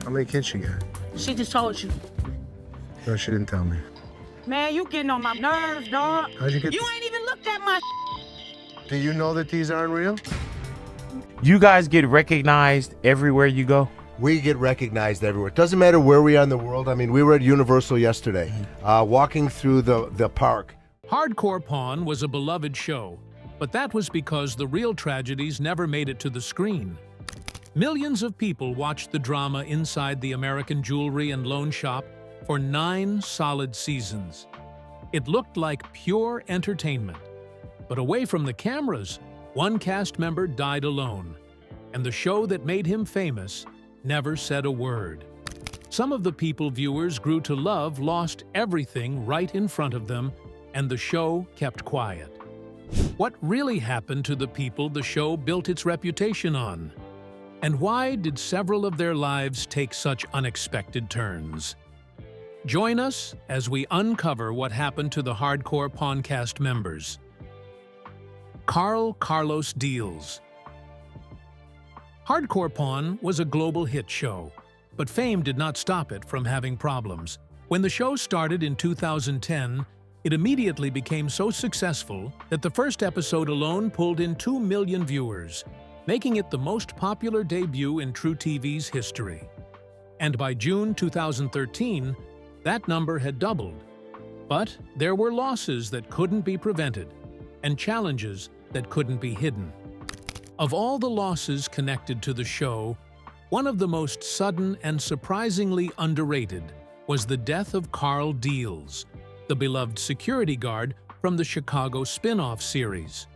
How many kids she got? She just told you. No, she didn't tell me. Man, you getting on my nerves, dog. How'd you get You ain't even looked at my Do you know that these aren't real? You guys get recognized everywhere you go? We get recognized everywhere. It doesn't matter where we are in the world. I mean, we were at Universal yesterday, walking through the park. Hardcore Pawn was a beloved show, but that was because the real tragedies never made it to the screen. Millions of people watched the drama inside the American jewelry and loan shop for 9 solid seasons. It looked like pure entertainment. But away from the cameras, one cast member died alone, and the show that made him famous never said a word. Some of the people viewers grew to love lost everything right in front of them, and the show kept quiet. What really happened to the people the show built its reputation on? And why did several of their lives take such unexpected turns? Join us as we uncover what happened to the Hardcore Pawn cast members. Carlos Deals. Hardcore Pawn was a global hit show, but fame did not stop it from having problems. When the show started in 2010, it immediately became so successful that the first episode alone pulled in 2 million viewers, making it the most popular debut in True TV's history. And by June 2013, that number had doubled. But there were losses that couldn't be prevented, and challenges that couldn't be hidden. Of all the losses connected to the show, one of the most sudden and surprisingly underrated was the death of Carl Deals, the beloved security guard from the Chicago spin-off series.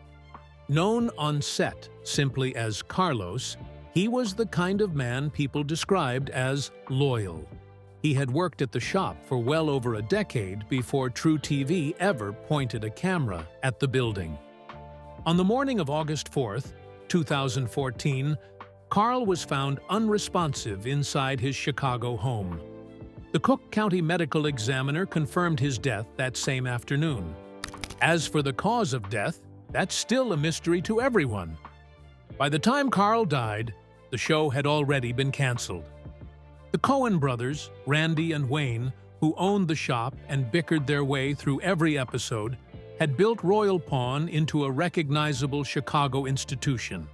Known on set simply as Carlos, he was the kind of man people described as loyal. He had worked at the shop for well over a decade before True TV ever pointed a camera at the building. On the morning of August 4th, 2014, Carl was found unresponsive inside his Chicago home. The Cook County medical examiner confirmed his death that same afternoon. As for the cause of death, that's still a mystery to everyone. By the time Carl died, the show had already been canceled. The Coen brothers, Randy and Wayne, who owned the shop and bickered their way through every episode, had built Royal Pawn into a recognizable Chicago institution.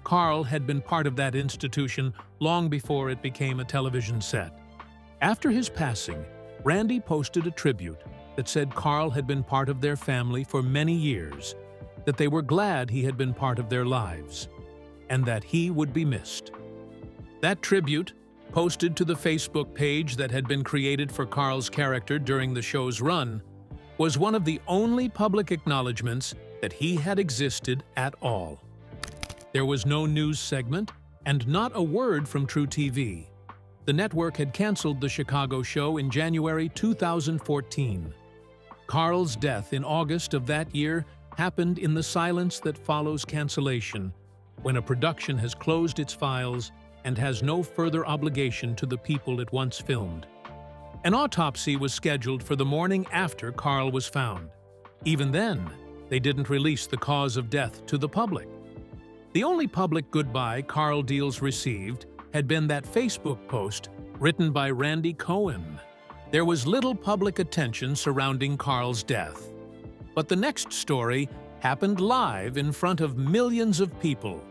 Carl had been part of that institution long before it became a television set. After his passing, Randy posted a tribute that said Carl had been part of their family for many years, that they were glad he had been part of their lives, and that he would be missed. That tribute, posted to the Facebook page that had been created for Carl's character during the show's run, was one of the only public acknowledgments that he had existed at all. There was no news segment and not a word from True TV. The network had canceled the Chicago show in January 2014. Carl's death in August of that year happened in the silence that follows cancellation, when a production has closed its files and has no further obligation to the people it once filmed. An autopsy was scheduled for the morning after Carl was found. Even then, they didn't release the cause of death to the public. The only public goodbye Carl Deals received had been that Facebook post written by Randy Coen. There was little public attention surrounding Carl's death. But the next story happened live in front of millions of people.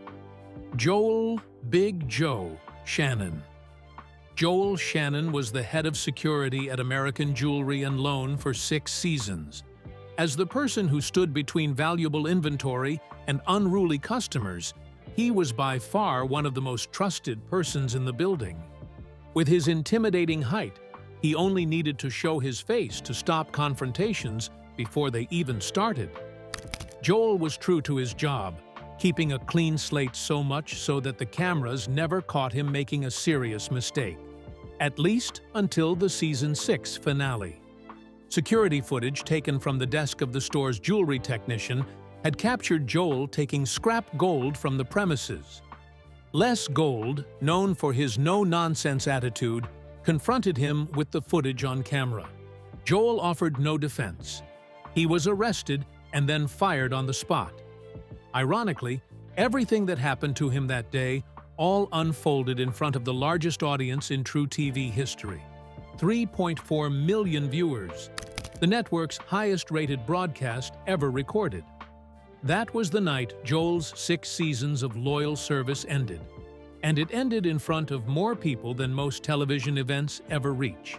Joel "Big Joe" Shannon. Joel Shannon was the head of security at American Jewelry and Loan for 6 seasons. As the person who stood between valuable inventory and unruly customers, he was by far one of the most trusted persons in the building. With his intimidating height, he only needed to show his face to stop confrontations before they even started. Joel was true to his job, keeping a clean slate so much so that the cameras never caught him making a serious mistake. At least until the season 6 finale. Security footage taken from the desk of the store's jewelry technician had captured Joel taking scrap gold from the premises. Les Gold, known for his no-nonsense attitude, confronted him with the footage on camera. Joel offered no defense. He was arrested and then fired on the spot. Ironically, everything that happened to him that day all unfolded in front of the largest audience in true TV history. 3.4 million viewers, the network's highest-rated broadcast ever recorded. That was the night Joel's 6 seasons of loyal service ended, and it ended in front of more people than most television events ever reach.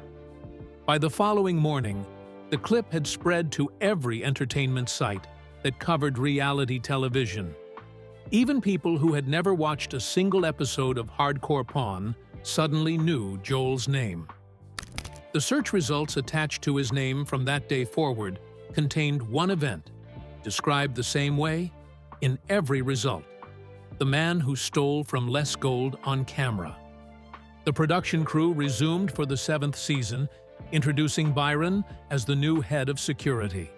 By the following morning, the clip had spread to every entertainment site that covered reality television. Even people who had never watched a single episode of Hardcore Pawn suddenly knew Joel's name. The search results attached to his name from that day forward contained one event, described the same way in every result: the man who stole from Les Gold on camera. The production crew resumed for the 7th season, introducing Byron as the new head of security.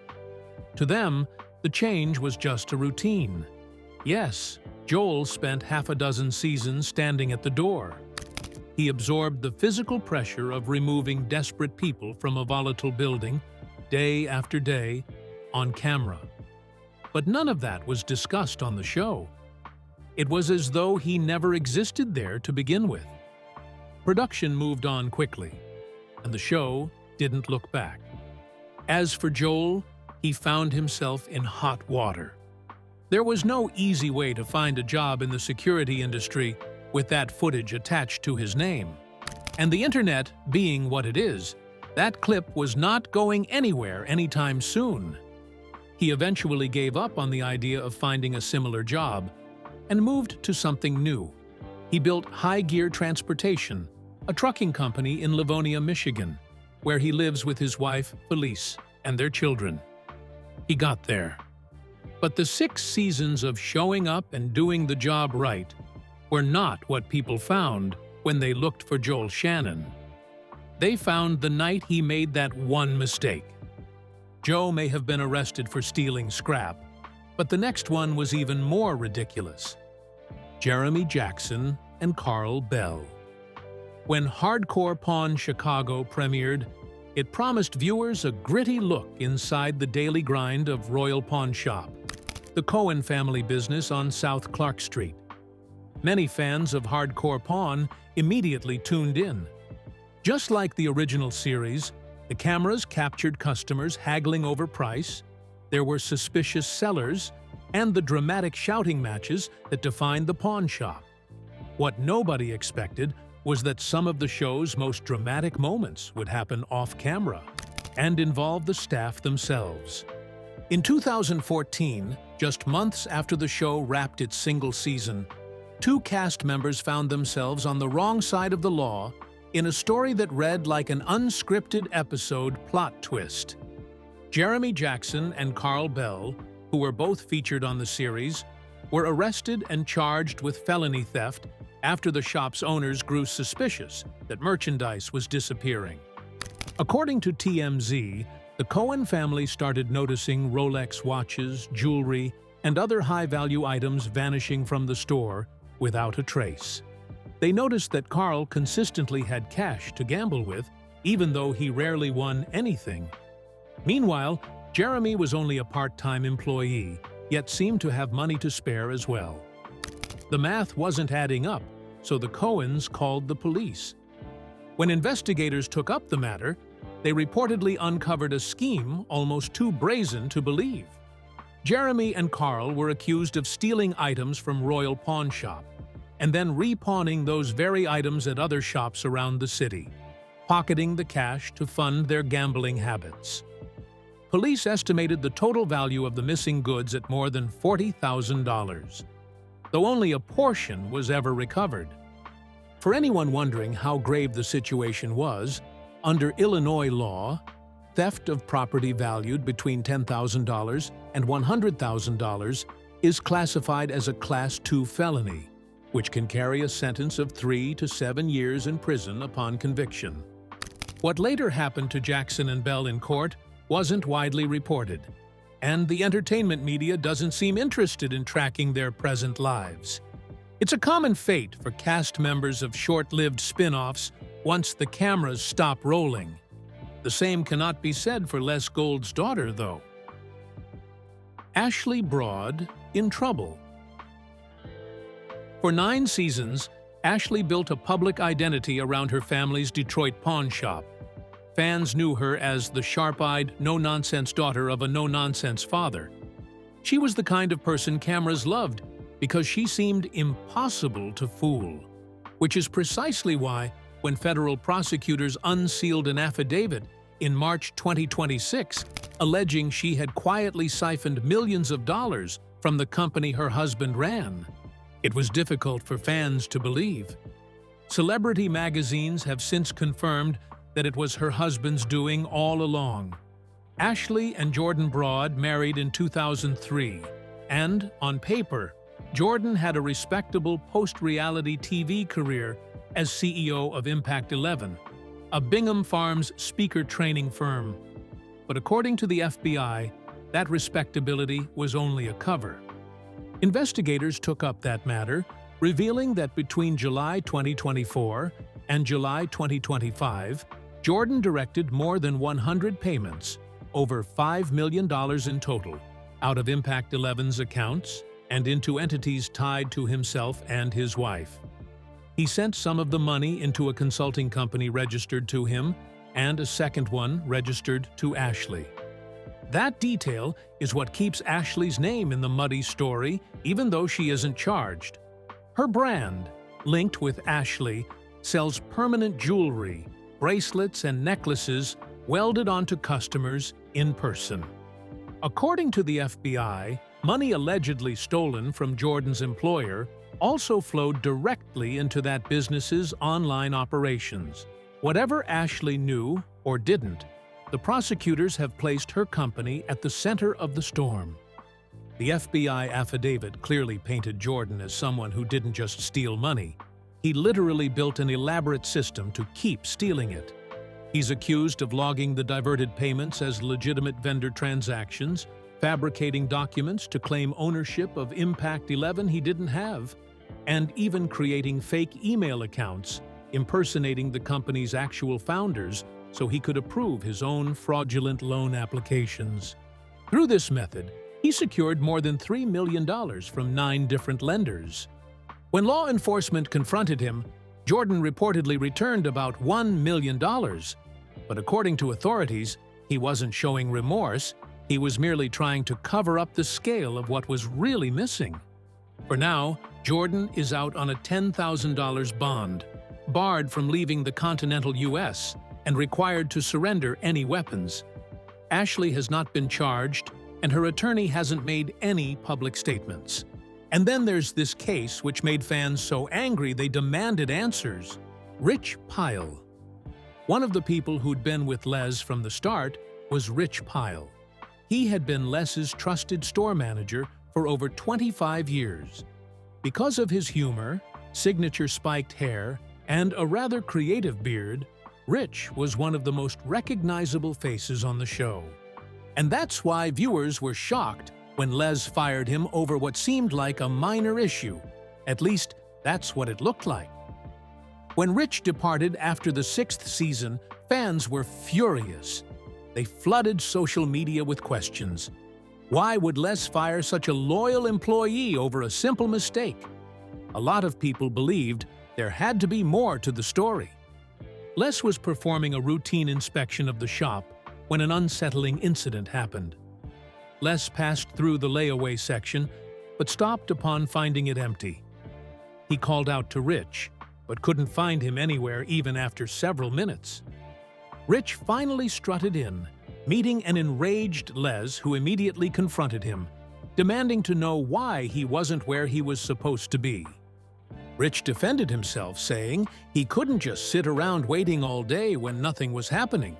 To them, the change was just a routine. Yes, Joel spent half a dozen seasons standing at the door. He absorbed the physical pressure of removing desperate people from a volatile building, day after day, on camera. But none of that was discussed on the show. It was as though he never existed there to begin with. Production moved on quickly, and the show didn't look back. As for Joel, he found himself in hot water. There was no easy way to find a job in the security industry with that footage attached to his name. And the internet being what it is, that clip was not going anywhere anytime soon. He eventually gave up on the idea of finding a similar job and moved to something new. He built High Gear Transportation, a trucking company in Livonia, Michigan, where he lives with his wife, Felice, and their children. He got there. But the 6 seasons of showing up and doing the job right were not what people found when they looked for Joel Shannon. They found the night he made that one mistake. Joe may have been arrested for stealing scrap, but the next one was even more ridiculous. Jeremy Jackson and Carl Bell. When Hardcore Pawn Chicago premiered, it promised viewers a gritty look inside the daily grind of Royal Pawn Shop, the Cohen family business on South Clark Street. Many fans of Hardcore Pawn immediately tuned in. Just like the original series, the cameras captured customers haggling over price, there were suspicious sellers, and the dramatic shouting matches that defined the pawn shop. What nobody expected was that some of the show's most dramatic moments would happen off-camera and involve the staff themselves. In 2014, just months after the show wrapped its single season, 2 cast members found themselves on the wrong side of the law in a story that read like an unscripted episode plot twist. Jeremy Jackson and Carl Bell, who were both featured on the series, were arrested and charged with felony theft after the shop's owners grew suspicious that merchandise was disappearing. According to TMZ, the Cohen family started noticing Rolex watches, jewelry, and other high-value items vanishing from the store without a trace. They noticed that Carl consistently had cash to gamble with, even though he rarely won anything. Meanwhile, Jeremy was only a part-time employee, yet seemed to have money to spare as well. The math wasn't adding up, so the Cohens called the police. When investigators took up the matter, they reportedly uncovered a scheme almost too brazen to believe. Jeremy and Carl were accused of stealing items from Royal Pawn Shop and then repawning those very items at other shops around the city, pocketing the cash to fund their gambling habits. Police estimated the total value of the missing goods at more than $40,000, though only a portion was ever recovered. For anyone wondering how grave the situation was, under Illinois law, theft of property valued between $10,000 and $100,000 is classified as a Class II felony, which can carry a sentence of 3 to 7 years in prison upon conviction. What later happened to Jackson and Bell in court wasn't widely reported, and the entertainment media doesn't seem interested in tracking their present lives. It's a common fate for cast members of short-lived spin-offs once the cameras stop rolling. The same cannot be said for Les Gold's daughter, though. Ashley Broad in trouble. For 9 seasons, Ashley built a public identity around her family's Detroit pawn shop. Fans knew her as the sharp-eyed, no-nonsense daughter of a no-nonsense father. She was the kind of person cameras loved because she seemed impossible to fool, which is precisely why, when federal prosecutors unsealed an affidavit in March 2026, alleging she had quietly siphoned millions of dollars from the company her husband ran, it was difficult for fans to believe. Celebrity magazines have since confirmed that it was her husband's doing all along. Ashley and Jordan Broad married in 2003, and, on paper, Jordan had a respectable post-reality TV career as CEO of Impact 11, a Bingham Farms speaker training firm. But according to the FBI, that respectability was only a cover. Investigators took up that matter, revealing that between July 2024 and July 2025, Jordan directed more than 100 payments, over $5 million in total, out of Impact 11's accounts and into entities tied to himself and his wife. He sent some of the money into a consulting company registered to him and a second one registered to Ashley. That detail is what keeps Ashley's name in the muddy story, even though she isn't charged. Her brand, linked with Ashley, sells permanent jewelry, bracelets, and necklaces welded onto customers in person. According to the FBI, money allegedly stolen from Jordan's employer also flowed directly into that business's online operations. Whatever Ashley knew or didn't, the prosecutors have placed her company at the center of the storm. The FBI affidavit clearly painted Jordan as someone who didn't just steal money. He literally built an elaborate system to keep stealing it. He's accused of logging the diverted payments as legitimate vendor transactions, fabricating documents to claim ownership of Impact 11 he didn't have, and even creating fake email accounts, impersonating the company's actual founders so he could approve his own fraudulent loan applications. Through this method, he secured more than $3 million from 9 different lenders. When law enforcement confronted him, Jordan reportedly returned about $1 million. But according to authorities, he wasn't showing remorse, he was merely trying to cover up the scale of what was really missing. For now, Jordan is out on a $10,000 bond, barred from leaving the continental U.S., and required to surrender any weapons. Ashley has not been charged, and her attorney hasn't made any public statements. And then there's this case which made fans so angry they demanded answers. Rich Pyle. One of the people who'd been with Les from the start was Rich Pyle. He had been Les's trusted store manager for over 25 years. Because of his humor, signature spiked hair, and a rather creative beard, Rich was one of the most recognizable faces on the show. And that's why viewers were shocked when Les fired him over what seemed like a minor issue. At least, that's what it looked like. When Rich departed after the 6th season, fans were furious. They flooded social media with questions. Why would Les fire such a loyal employee over a simple mistake? A lot of people believed there had to be more to the story. Les was performing a routine inspection of the shop when an unsettling incident happened. Les passed through the layaway section, but stopped upon finding it empty. He called out to Rich, but couldn't find him anywhere even after several minutes. Rich finally strutted in, meeting an enraged Les who immediately confronted him, demanding to know why he wasn't where he was supposed to be. Rich defended himself, saying he couldn't just sit around waiting all day when nothing was happening,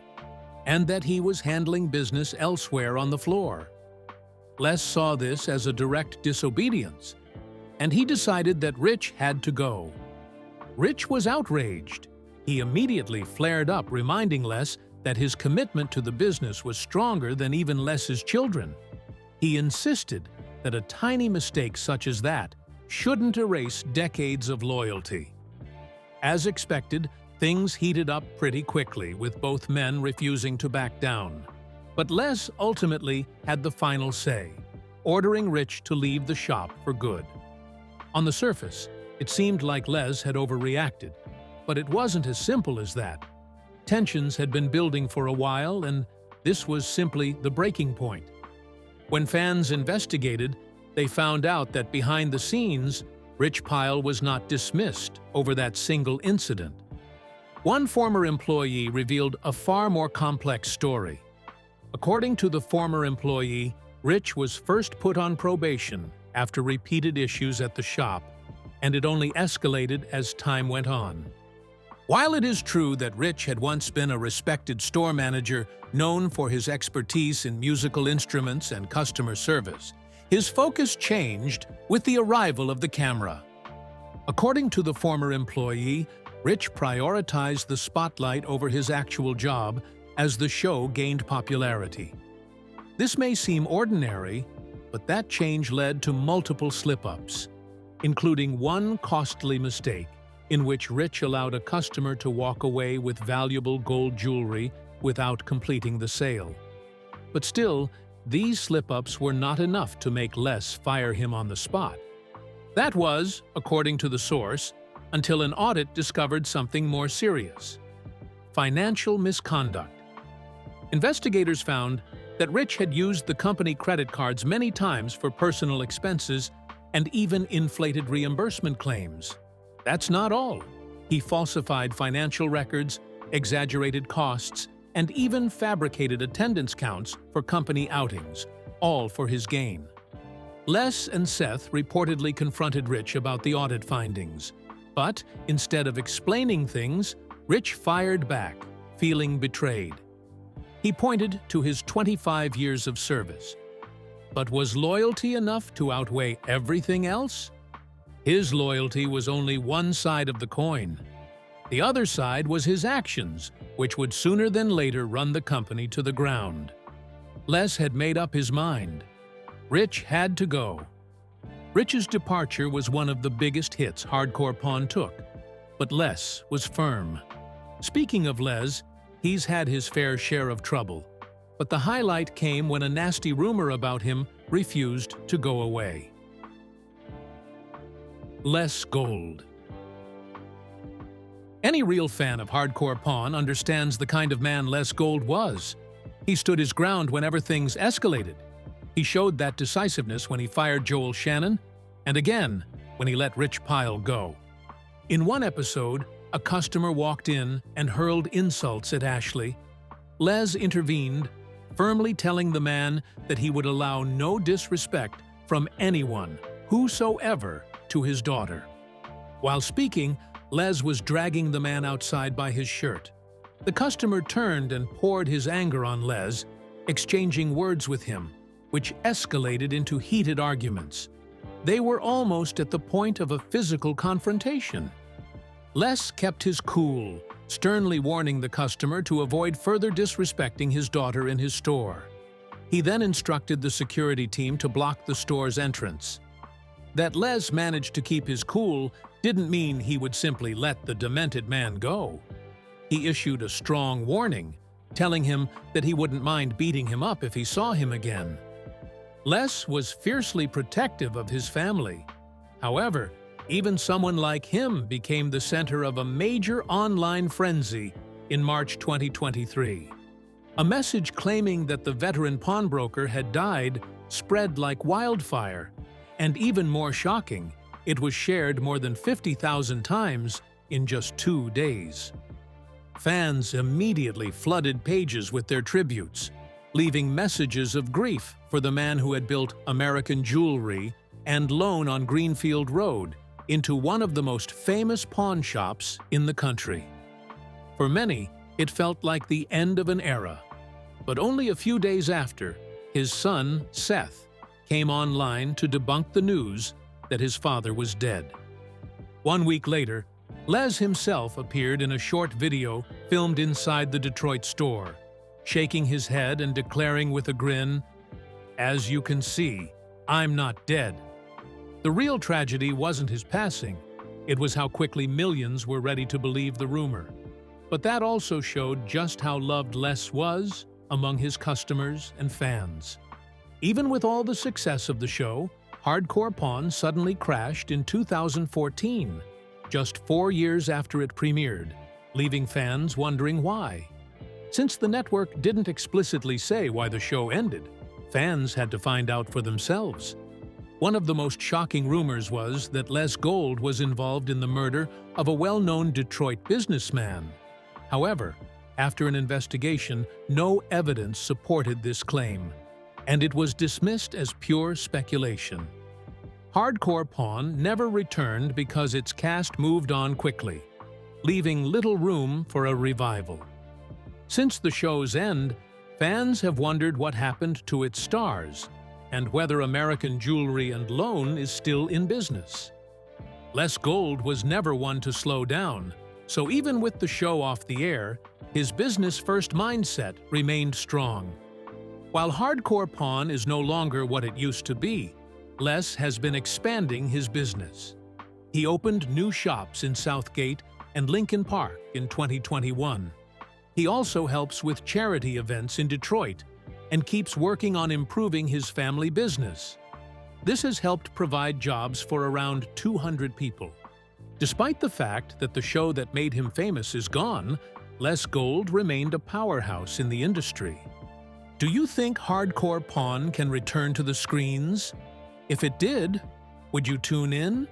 and that he was handling business elsewhere on the floor. Les saw this as a direct disobedience, and he decided that Rich had to go. Rich was outraged. He immediately flared up, reminding Les that his commitment to the business was stronger than even Les's children. He insisted that a tiny mistake such as that shouldn't erase decades of loyalty. As expected, things heated up pretty quickly, with both men refusing to back down. But Les ultimately had the final say, ordering Rich to leave the shop for good. On the surface, It seemed like Les had overreacted, but it wasn't as simple as that. Tensions had been building for a while, and this was simply the breaking point. When fans investigated, they found out that behind the scenes, Rich Pyle was not dismissed over that single incident. One former employee revealed a far more complex story. According to the former employee, Rich was first put on probation after repeated issues at the shop, and it only escalated as time went on. While it is true that Rich had once been a respected store manager known for his expertise in musical instruments and customer service, his focus changed with the arrival of the camera. According to the former employee, Rich prioritized the spotlight over his actual job as the show gained popularity. This may seem ordinary, but that change led to multiple slip-ups, including one costly mistake in which Rich allowed a customer to walk away with valuable gold jewelry without completing the sale. But still, these slip-ups were not enough to make Les fire him on the spot. That was, according to the source, until an audit discovered something more serious: financial misconduct. Investigators found that Rich had used the company credit cards many times for personal expenses and even inflated reimbursement claims. That's not all. He falsified financial records, exaggerated costs, and even fabricated attendance counts for company outings, all for his gain. Les and Seth reportedly confronted Rich about the audit findings, but instead of explaining things, Rich fired back, feeling betrayed. He pointed to his 25 years of service. But was loyalty enough to outweigh everything else? His loyalty was only one side of the coin. The other side was his actions, which would sooner than later run the company to the ground. Les had made up his mind. Rich had to go. Rich's departure was one of the biggest hits Hardcore Pawn took, but Les was firm. Speaking of Les, he's had his fair share of trouble, but the highlight came when a nasty rumor about him refused to go away. Les Gold. Any real fan of Hardcore Pawn understands the kind of man Les Gold was. He stood his ground whenever things escalated. He showed that decisiveness when he fired Joel Shannon, and again when he let Rich Pyle go. In one episode, a customer walked in and hurled insults at Ashley. Les intervened, firmly telling the man that he would allow no disrespect from anyone, whosoever, to his daughter. While speaking, Les was dragging the man outside by his shirt. The customer turned and poured his anger on Les, exchanging words with him, which escalated into heated arguments. They were almost at the point of a physical confrontation. Les kept his cool, sternly warning the customer to avoid further disrespecting his daughter in his store. He then instructed the security team to block the store's entrance. That Les managed to keep his cool didn't mean he would simply let the demented man go. He issued a strong warning, telling him that he wouldn't mind beating him up if he saw him again. Les was fiercely protective of his family. However, even someone like him became the center of a major online frenzy in March 2023. A message claiming that the veteran pawnbroker had died spread like wildfire, and even more shocking, it was shared more than 50,000 times in just 2 days. Fans immediately flooded pages with their tributes, leaving messages of grief for the man who had built American Jewelry and Loan on Greenfield Road into one of the most famous pawn shops in the country. For many, it felt like the end of an era. But only a few days after, his son, Seth, came online to debunk the news that his father was dead. 1 week later, Les himself appeared in a short video filmed inside the Detroit store, shaking his head and declaring with a grin, "As you can see, I'm not dead." The real tragedy wasn't his passing. It was how quickly millions were ready to believe the rumor. But that also showed just how loved Les was among his customers and fans. Even with all the success of the show, Hardcore Pawn suddenly crashed in 2014, just 4 years after it premiered, leaving fans wondering why. Since the network didn't explicitly say why the show ended, fans had to find out for themselves. One of the most shocking rumors was that Les Gold was involved in the murder of a well-known Detroit businessman. However, after an investigation, no evidence supported this claim, and it was dismissed as pure speculation. Hardcore Pawn never returned because its cast moved on quickly, leaving little room for a revival. Since the show's end, fans have wondered what happened to its stars and whether American Jewelry and Loan is still in business. Les Gold was never one to slow down, so even with the show off the air, his business-first mindset remained strong. While Hardcore Pawn is no longer what it used to be, Les has been expanding his business. He opened new shops in Southgate and Lincoln Park in 2021. He also helps with charity events in Detroit and keeps working on improving his family business. This has helped provide jobs for around 200 people. Despite the fact that the show that made him famous is gone, Les Gold remained a powerhouse in the industry. Do you think Hardcore Pawn can return to the screens? If it did, would you tune in?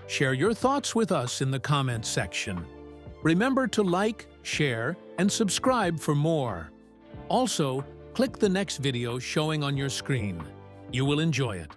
Share your thoughts with us in the comments section. Remember to like, share, and subscribe for more. Also, click the next video showing on your screen. You will enjoy it.